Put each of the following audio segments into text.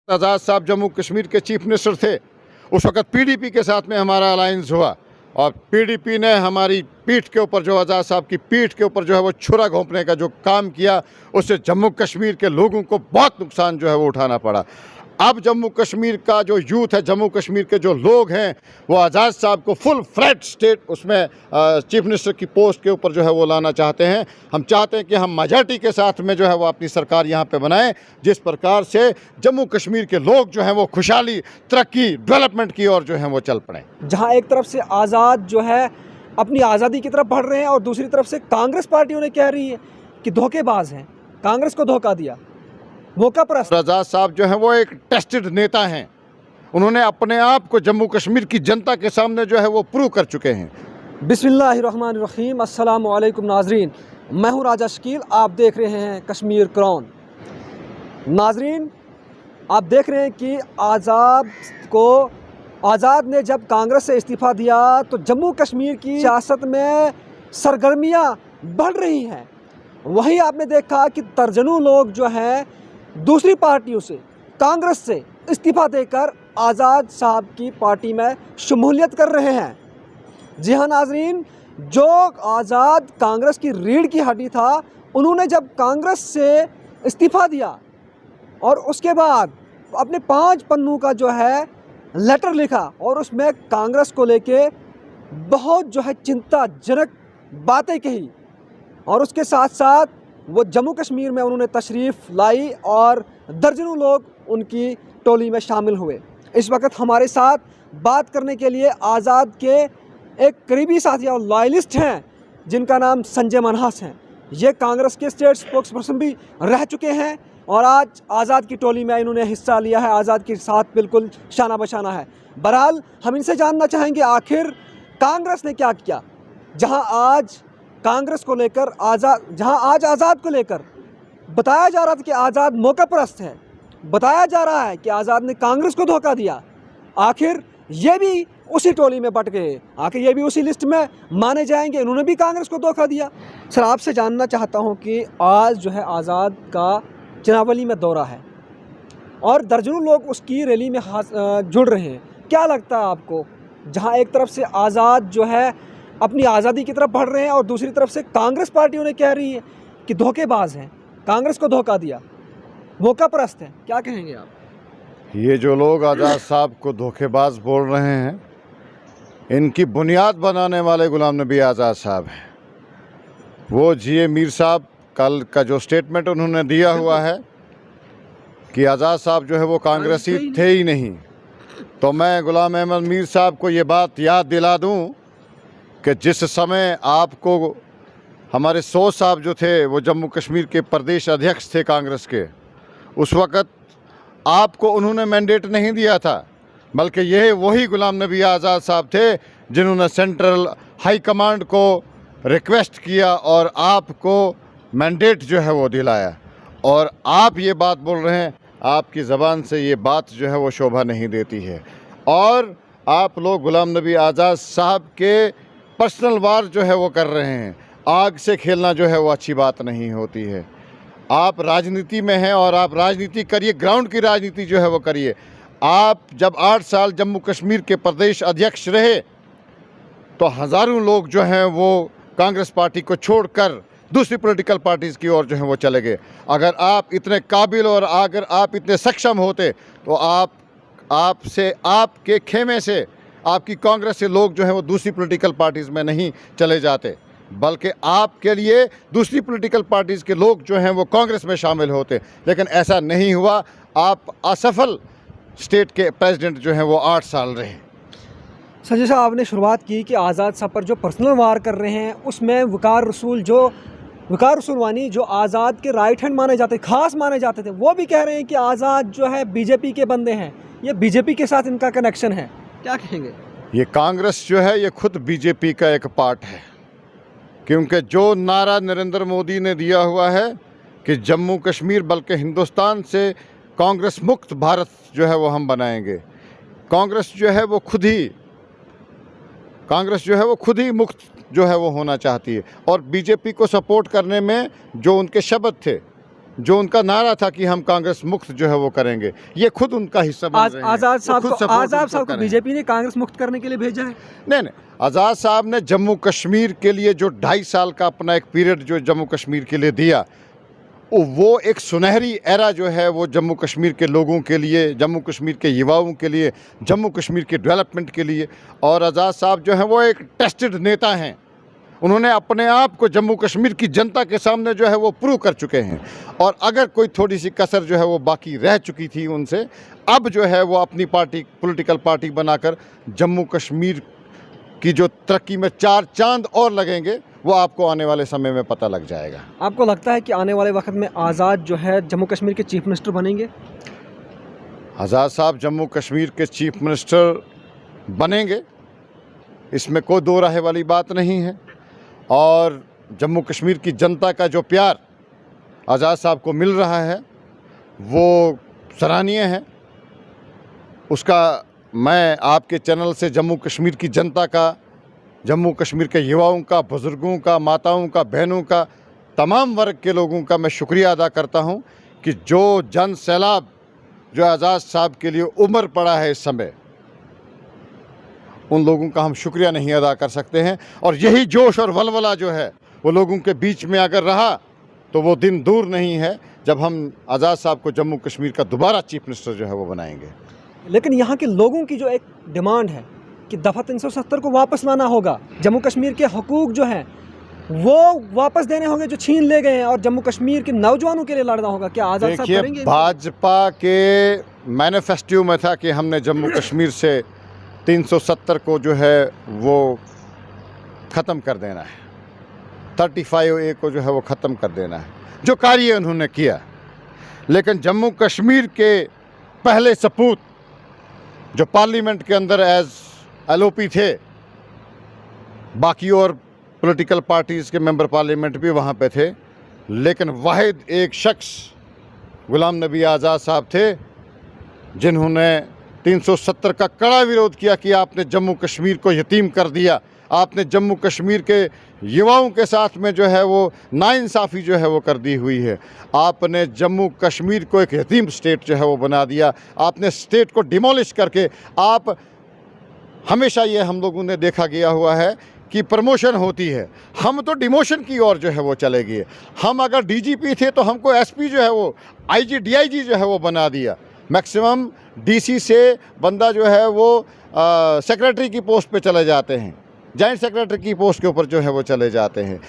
आज़ाद साहब जम्मू कश्मीर के chief minister थे। उस वक़्त पीडीपी के साथ में हमारा अलायंस हुआ और पीडीपी ने हमारी पीठ के ऊपर जो आज़ाद साहब की पीठ के ऊपर जो है वो छुरा घोंपने का जो काम किया, उससे जम्मू कश्मीर के लोगों को बहुत नुकसान जो है वो उठाना पड़ा। अब जम्मू कश्मीर का जो यूथ है, जम्मू कश्मीर के जो लोग हैं, वो आज़ाद साहब को फुल फ्लैट स्टेट उसमें चीफ मिनिस्टर की पोस्ट के ऊपर जो है वो लाना चाहते हैं। हम चाहते हैं कि हम मेजॉरिटी के साथ में जो है वो अपनी सरकार यहाँ पे बनाएं, जिस प्रकार से जम्मू कश्मीर के लोग जो हैं वो खुशहाली, तरक्की, डेवलपमेंट की ओर जो है वो चल पड़ें। जहाँ एक तरफ से आज़ाद जो है अपनी आज़ादी की तरफ बढ़ रहे हैं और दूसरी तरफ से कांग्रेस पार्टी उन्हें कह रही है कि धोखेबाज हैं, कांग्रेस को धोखा दिया, मौका पर। आज़ाद साहब जो हैं वो एक टेस्टेड नेता हैं। उन्होंने अपने आप को जम्मू कश्मीर की जनता के सामने जो है वो प्रूव कर चुके हैं। बिस्मिल्लाहिर्रहमानिर्रहीम, अस्सलाम वालेकुम नाजरीन, मैं हूँ राजा शकील, आप देख रहे हैं कश्मीर क्रॉन। नाजरीन, आप देख रहे हैं कि आज़ाद ने जब कांग्रेस से इस्तीफ़ा दिया तो जम्मू कश्मीर की सियासत में सरगर्मियाँ बढ़ रही हैं। वहीं आपने देखा कि दर्जनों लोग जो हैं दूसरी पार्टियों से, कांग्रेस से इस्तीफ़ा देकर आज़ाद साहब की पार्टी में शमूलियत कर रहे हैं। जी हाँ नाजरीन, जो आज़ाद कांग्रेस की रीढ़ की हड्डी था, उन्होंने जब कांग्रेस से इस्तीफ़ा दिया और उसके बाद अपने 5 पन्नों का जो है लेटर लिखा और उसमें कांग्रेस को लेके बहुत जो है चिंताजनक बातें कही और उसके साथ साथ वो जम्मू कश्मीर में उन्होंने तशरीफ़ लाई और दर्जनों लोग उनकी टोली में शामिल हुए। इस वक्त हमारे साथ बात करने के लिए आज़ाद के एक करीबी साथी और लॉयलिस्ट हैं जिनका नाम संजय मनहास हैं। ये कांग्रेस के स्टेट स्पोक्स पर्सन भी रह चुके हैं और आज आज़ाद की टोली में इन्होंने हिस्सा लिया है, आज़ाद के साथ बिल्कुल शाना बशाना है। बहरहाल हम इनसे जानना चाहेंगे आखिर कांग्रेस ने क्या किया, जहां आज कांग्रेस को लेकर आज़ाद को लेकर बताया जा रहा था कि आज़ाद मौका परस्त है, बताया जा रहा है कि आज़ाद ने कांग्रेस को धोखा दिया। आखिर ये भी उसी टोली में बट गए, आखिर ये भी उसी लिस्ट में माने जाएंगे, इन्होंने भी कांग्रेस को धोखा दिया। सर, आपसे जानना चाहता हूँ कि आज जो है आज़ाद का चनावली में दौरा है और दर्जनों लोग उसकी रैली में जुड़ रहे हैं, क्या लगता है आपको, जहाँ एक तरफ से आज़ाद जो है अपनी आज़ादी की तरफ बढ़ रहे हैं और दूसरी तरफ से कांग्रेस पार्टी उन्हें कह रही है कि धोखेबाज हैं, कांग्रेस को धोखा दिया, मौका परस्त है, क्या कहेंगे आप? ये जो लोग आज़ाद साहब को धोखेबाज बोल रहे हैं, इनकी बुनियाद बनाने वाले गुलाम नबी आज़ाद साहब हैं। वो जी.ए. मीर साहब कल का जो स्टेटमेंट उन्होंने दिया हुआ है कि आज़ाद साहब जो है वो कांग्रेसी थे ही नहीं, तो मैं गुलाम अहमद मीर साहब को ये बात याद दिला दूं कि जिस समय आपको हमारे सो साहब जो थे वो जम्मू कश्मीर के प्रदेश अध्यक्ष थे कांग्रेस के, उस वक़्त आपको उन्होंने मैंडेट नहीं दिया था, बल्कि यह वही गुलाम नबी आज़ाद साहब थे जिन्होंने सेंट्रल हाई कमांड को रिक्वेस्ट किया और आपको मैंडेट जो है वो दिलाया। और आप ये बात बोल रहे हैं, आपकी ज़बान से ये बात जो है वो शोभा नहीं देती है और आप लोग गुलाम नबी आज़ाद साहब के पर्सनल वार जो है वो कर रहे हैं। आग से खेलना जो है वो अच्छी बात नहीं होती है। आप राजनीति में हैं और आप राजनीति करिए, ग्राउंड की राजनीति जो है वो करिए। आप जब 8 साल जम्मू कश्मीर के प्रदेश अध्यक्ष रहे तो हज़ारों लोग जो हैं वो कांग्रेस पार्टी को छोड़कर दूसरी पॉलिटिकल पार्टीज़ की ओर जो है वो चले गए। अगर आप इतने काबिल और अगर आप इतने सक्षम होते तो आपके खेमे से, आपकी कांग्रेस से लोग जो है वो दूसरी पॉलिटिकल पार्टीज़ में नहीं चले जाते, बल्कि आपके लिए दूसरी पॉलिटिकल पार्टीज़ के लोग जो हैं वो कांग्रेस में शामिल होते। लेकिन ऐसा नहीं हुआ। आप असफल स्टेट के प्रेसिडेंट जो हैं वो 8 साल रहे। संजय साहब, आपने शुरुआत की कि आज़ाद साहब पर जो पर्सनल वार कर रहे हैं उसमें वकार रसूल वानी जो आज़ाद के राइट हैंड माने जाते, खास माने जाते थे, वो भी कह रहे हैं कि आज़ाद जो है बीजेपी के बंदे हैं, ये बीजेपी के साथ इनका कनेक्शन है, क्या कहेंगे? ये कांग्रेस जो है ये खुद बीजेपी का एक पार्ट है, क्योंकि जो नारा नरेंद्र मोदी ने दिया हुआ है कि जम्मू कश्मीर बल्कि हिंदुस्तान से कांग्रेस मुक्त भारत जो है वो हम बनाएंगे, कांग्रेस जो है वो खुद ही मुक्त जो है वो होना चाहती है। और बीजेपी को सपोर्ट करने में जो उनके शब्द थे जो उनका नारा था कि हम कांग्रेस मुक्त जो है वो करेंगे, ये खुद उनका हिस्सा बन रहे हैं। आज़ाद वो साहब खुद को support आज़ाद उनको साहब को कर रहे हैं। बीजेपी ने कांग्रेस मुक्त करने के लिए भेजा है। नहीं, आज़ाद साहब ने जम्मू कश्मीर के लिए जो 2.5 साल का अपना एक पीरियड जो जम्मू कश्मीर के लिए दिया, वो एक सुनहरी एरा जो है वो जम्मू कश्मीर के लोगों के लिए, जम्मू कश्मीर के युवाओं के लिए, जम्मू कश्मीर के डेवलपमेंट के लिए। और आज़ाद साहब जो हैं वो एक टेस्टेड नेता हैं। उन्होंने अपने आप को जम्मू कश्मीर की जनता के सामने जो है वो प्रूव कर चुके हैं। और अगर कोई थोड़ी सी कसर जो है वो बाकी रह चुकी थी उनसे, अब जो है वो अपनी पार्टी, पॉलिटिकल पार्टी बनाकर जम्मू कश्मीर की जो तरक्की में 4 चांद और लगेंगे, वो आपको आने वाले समय में पता लग जाएगा। आपको लगता है कि आने वाले वक्त में आज़ाद जो है जम्मू कश्मीर के चीफ मिनिस्टर बनेंगे? आज़ाद साहब जम्मू कश्मीर के चीफ मिनिस्टर बनेंगे, इसमें कोई दो राहे वाली बात नहीं है। और जम्मू कश्मीर की जनता का जो प्यार आज़ाद साहब को मिल रहा है वो सराहनीय है। उसका मैं आपके चैनल से जम्मू कश्मीर की जनता का, जम्मू कश्मीर के युवाओं का, बुज़ुर्गों का, माताओं का, बहनों का, तमाम वर्ग के लोगों का मैं शुक्रिया अदा करता हूं कि जो जन सैलाब जो आज़ाद साहब के लिए उमड़ पड़ा है इस समय, उन लोगों का हम शुक्रिया नहीं अदा कर सकते हैं। और यही जोश और वलवला जो है वो लोगों के बीच में अगर रहा तो वो दिन दूर नहीं है जब हम आज़ाद साहब को जम्मू कश्मीर का दोबारा चीफ मिनिस्टर जो है वो बनाएंगे। लेकिन यहाँ के लोगों की जो एक डिमांड है कि दफ़ा 370 को वापस लाना होगा, जम्मू कश्मीर के हकूक़ जो हैं वो वापस देने होंगे जो छीन ले गए हैं, और जम्मू कश्मीर के नौजवानों के लिए लड़ना होगा। क्या आज़ाद साहब करेंगे? देखिए, भाजपा के मैनिफेस्टो में था कि हमने जम्मू कश्मीर से 370 को जो है वो ख़त्म कर देना है, 35A को जो है वो ख़त्म कर देना है, जो कार्य उन्होंने किया। लेकिन जम्मू कश्मीर के पहले सपूत जो पार्लियामेंट के अंदर एज LOP थे, बाकी और पॉलिटिकल पार्टीज़ के मेंबर पार्लियामेंट भी वहाँ पे थे, लेकिन वाहिद एक शख्स गुलाम नबी आज़ाद साहब थे जिन्होंने 370 का कड़ा विरोध किया कि आपने जम्मू कश्मीर को यतीम कर दिया, आपने जम्मू कश्मीर के युवाओं के साथ में जो है वो नाइंसाफ़ी जो है वो कर दी हुई है। आपने जम्मू कश्मीर को एक यतीम स्टेट जो है वो बना दिया, आपने स्टेट को डिमोलिश करके आप, हमेशा ये हम लोगों ने देखा गया हुआ है कि प्रमोशन होती है, हम तो डिमोशन की ओर जो है वो चले गए। हम अगर DGP थे तो हमको SP जो है वो IG DIG जो है वो बना दिया। मैक्सिमम DC से बंदा जो है वो सेक्रेटरी की पोस्ट पे चले जाते हैं, जॉइंट सेक्रेटरी की पोस्ट के ऊपर जो है वो चले जाते हैं।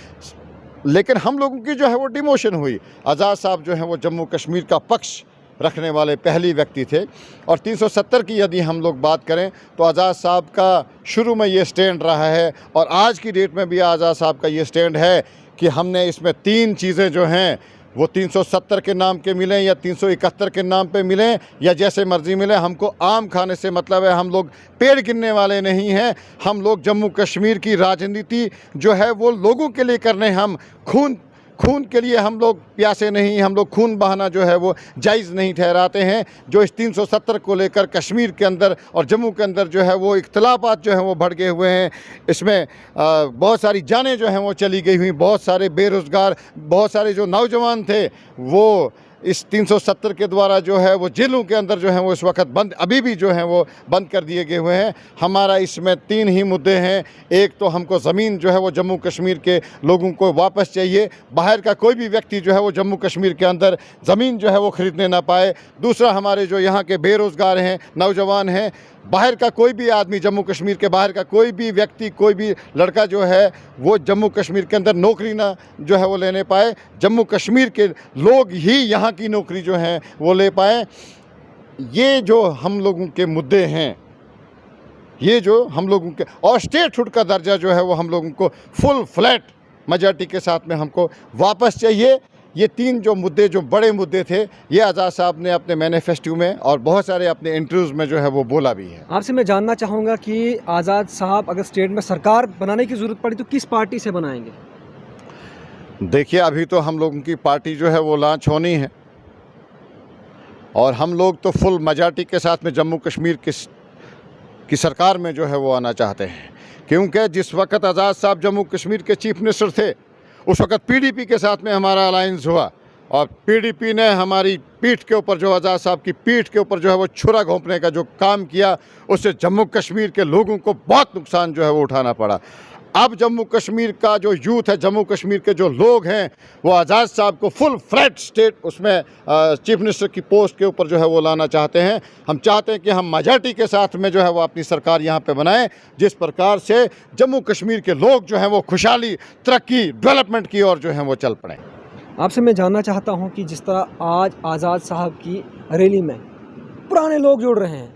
लेकिन हम लोगों की जो है वो डिमोशन हुई। आज़ाद साहब जो है वो जम्मू कश्मीर का पक्ष रखने वाले पहली व्यक्ति थे। और 370 की यदि हम लोग बात करें तो आज़ाद साहब का शुरू में ये स्टैंड रहा है, और आज की डेट में भी आज़ाद साहब का ये स्टैंड है कि हमने इसमें 3 चीज़ें जो हैं वो 370 के नाम के मिलें या 371 के नाम पे मिलें या जैसे मर्ज़ी मिलें, हमको आम खाने से मतलब है। हम लोग पेड़ गिनने वाले नहीं हैं। हम लोग जम्मू कश्मीर की राजनीति जो है वो लोगों के लिए करने, हम खून के लिए हम लोग प्यासे नहीं, हम लोग खून बहाना जो है वो जायज़ नहीं ठहराते हैं। जो इस 370 को लेकर कश्मीर के अंदर और जम्मू के अंदर जो है वो इख्तलाफात जो हैं वो भड़के हुए हैं। इसमें बहुत सारी जानें जो हैं वो चली गई हुई, बहुत सारे बेरोज़गार, बहुत सारे जो नौजवान थे वो इस 370 के द्वारा जो है वो जेलों के अंदर जो है वो इस वक्त बंद, अभी भी जो है वो बंद कर दिए गए हुए हैं। हमारा इसमें 3 ही मुद्दे हैं। एक तो हमको ज़मीन जो है वो जम्मू कश्मीर के लोगों को वापस चाहिए, बाहर का कोई भी व्यक्ति जो है वो जम्मू कश्मीर के अंदर ज़मीन जो है वो ख़रीदने ना पाए। दूसरा, हमारे जो यहाँ के बेरोज़गार हैं, नौजवान हैं, बाहर का कोई भी आदमी, जम्मू कश्मीर के बाहर का कोई भी व्यक्ति, कोई भी लड़का जो है वो जम्मू कश्मीर के अंदर नौकरी ना जो है वो लेने पाए, जम्मू कश्मीर के लोग ही यहाँ की नौकरी जो है वो ले पाए। ये जो हम लोगों के मुद्दे हैं, ये जो हम लोगों के, और स्टेटहुड का दर्जा जो है वो हम लोगों को फुल फ्लैट मेजॉरिटी के साथ में हमको वापस चाहिए। ये 3 जो मुद्दे, जो बड़े मुद्दे थे, ये आज़ाद साहब ने अपने मैनिफेस्टो में और बहुत सारे अपने इंटरव्यूज़ में जो है वो बोला भी है। आपसे मैं जानना चाहूँगा कि आज़ाद साहब अगर स्टेट में सरकार बनाने की ज़रूरत पड़ी तो किस पार्टी से बनाएंगे? देखिए, अभी तो हम लोगों की पार्टी जो है वो लॉन्च होनी है, और हम लोग तो फुल मेजॉरिटी के साथ में जम्मू कश्मीर की सरकार में जो है वो आना चाहते हैं। क्योंकि जिस वक्त आज़ाद साहब जम्मू कश्मीर के चीफ मिनिस्टर थे, उस वक्त PDP के साथ में हमारा अलायंस हुआ, और पीडीपी ने हमारी पीठ के ऊपर जो आज़ाद साहब की पीठ के ऊपर जो है वो छुरा घोंपने का जो काम किया, उससे जम्मू कश्मीर के लोगों को बहुत नुकसान जो है वो उठाना पड़ा। अब जम्मू कश्मीर का जो यूथ है, जम्मू कश्मीर के जो लोग हैं, वो आज़ाद साहब को फुल फ्लैट स्टेट उसमें चीफ मिनिस्टर की पोस्ट के ऊपर जो है वो लाना चाहते हैं। हम चाहते हैं कि हम मेजॉरिटी के साथ में जो है वो अपनी सरकार यहाँ पे बनाएं, जिस प्रकार से जम्मू कश्मीर के लोग जो हैं वो खुशहाली, तरक्की, डेवलपमेंट की ओर जो है वो चल पड़ें। आपसे मैं जानना चाहता हूं कि जिस तरह आज आज़ाद साहब की रैली में पुराने लोग जुड़ रहे हैं,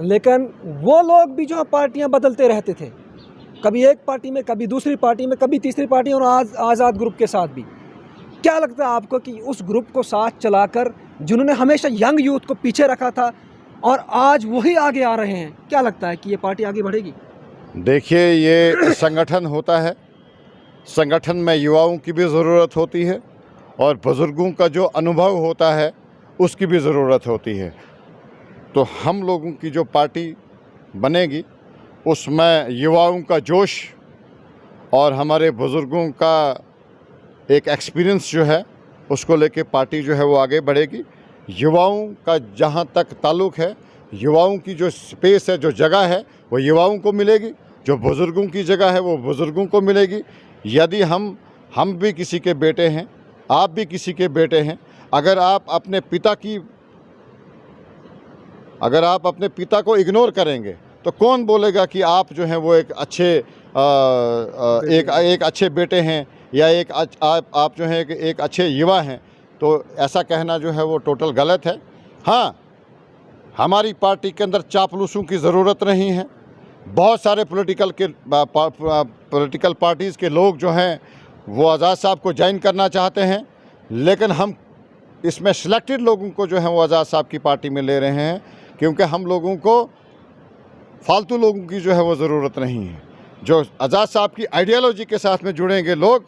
लेकिन वो लोग भी जो है पार्टियां बदलते रहते थे, कभी एक पार्टी में, कभी दूसरी पार्टी में, कभी तीसरी पार्टी, और आज आज़ाद ग्रुप के साथ भी। क्या लगता है आपको कि उस ग्रुप को साथ चलाकर जिन्होंने हमेशा यंग यूथ को पीछे रखा था और आज वही आगे आ रहे हैं, क्या लगता है कि ये पार्टी आगे बढ़ेगी? देखिए, ये संगठन होता है, संगठन में युवाओं की भी ज़रूरत होती है और बुज़ुर्गों का जो अनुभव होता है उसकी भी ज़रूरत होती है। तो हम लोगों की जो पार्टी बनेगी उसमें युवाओं का जोश और हमारे बुज़ुर्गों का एक एक्सपीरियंस जो है उसको लेके पार्टी जो है वो आगे बढ़ेगी। युवाओं का जहाँ तक ताल्लुक़ है, युवाओं की जो स्पेस है, जो जगह है, वो युवाओं को मिलेगी, जो बुज़ुर्गों की जगह है वो बुज़ुर्गों को मिलेगी। यदि हम भी किसी के बेटे हैं, आप भी किसी के बेटे हैं, अगर आप अपने पिता को इग्नोर करेंगे तो कौन बोलेगा कि आप जो हैं वो एक अच्छे बेटे हैं या आप जो हैं एक अच्छे युवा हैं। तो ऐसा कहना जो है वो टोटल गलत है। हाँ, हमारी पार्टी के अंदर चापलूसों की ज़रूरत नहीं है। बहुत सारे पॉलिटिकल पार्टीज़ के लोग जो हैं वो आज़ाद साहब को ज्वाइन करना चाहते हैं, लेकिन हम इसमें सिलेक्टेड लोगों को जो है वो आज़ाद साहब की पार्टी में ले रहे हैं, क्योंकि हम लोगों को फालतू लोगों की जो है वो ज़रूरत नहीं है। जो आज़ाद साहब की आइडियालॉजी के साथ में जुड़ेंगे लोग,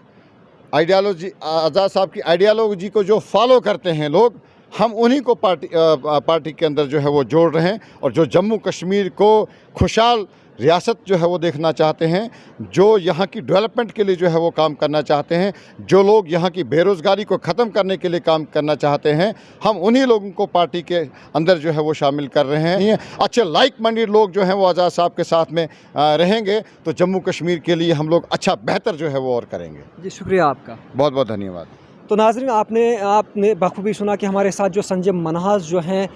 आज़ाद साहब की आइडियालॉजी को जो फॉलो करते हैं लोग, हम उन्हीं को पार्टी के अंदर जो है वो जोड़ रहे हैं। और जो जम्मू कश्मीर को खुशहाल रियासत जो है वो देखना चाहते हैं, जो यहाँ की डेवलपमेंट के लिए जो है वो काम करना चाहते हैं, जो लोग यहाँ की बेरोज़गारी को ख़त्म करने के लिए काम करना चाहते हैं, हम उन्हीं लोगों को पार्टी के अंदर जो है वो शामिल कर रहे हैं। अच्छे लाइक माइंडेड लोग जो हैं वो आज़ाद साहब के साथ में रहेंगे तो जम्मू कश्मीर के लिए हम लोग अच्छा बेहतर जो है वो और करेंगे। जी, शुक्रिया आपका, बहुत बहुत धन्यवाद। तो नाज़रीन, आपने बखूबी सुना कि हमारे साथ जो संजय मनहास जो हैं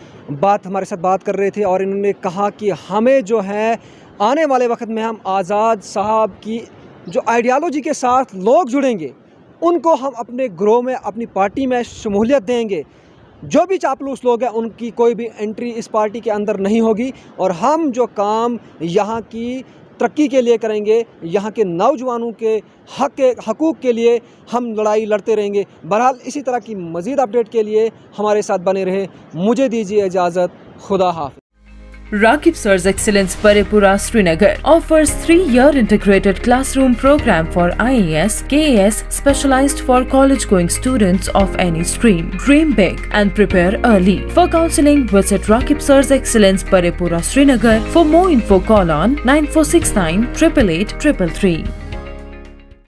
हमारे साथ बात कर रहे थे, और इन्होंने कहा कि हमें जो है आने वाले वक्त में हम आज़ाद साहब की जो आइडियालॉजी के साथ लोग जुड़ेंगे, उनको हम अपने ग्रोह में, अपनी पार्टी में शमूलियत देंगे। जो भी चापलूस लोग हैं उनकी कोई भी एंट्री इस पार्टी के अंदर नहीं होगी, और हम जो काम यहाँ की तरक्की के लिए करेंगे, यहाँ के नौजवानों के हकूक़ के लिए हम लड़ाई लड़ते रहेंगे। बहरहाल इसी तरह की मज़ीद अपडेट के लिए हमारे साथ बने रहें। मुझे दीजिए इजाज़त, खुदा हाफ़िज़। Rakib Sir's Excellence Parepura Srinagar offers 3-year integrated classroom program for IAS, KAS specialized for college-going students of any stream. Dream big and prepare early. For counseling, visit Rakib Sir's Excellence Parepura Srinagar. For more info, call on 9469 888 333.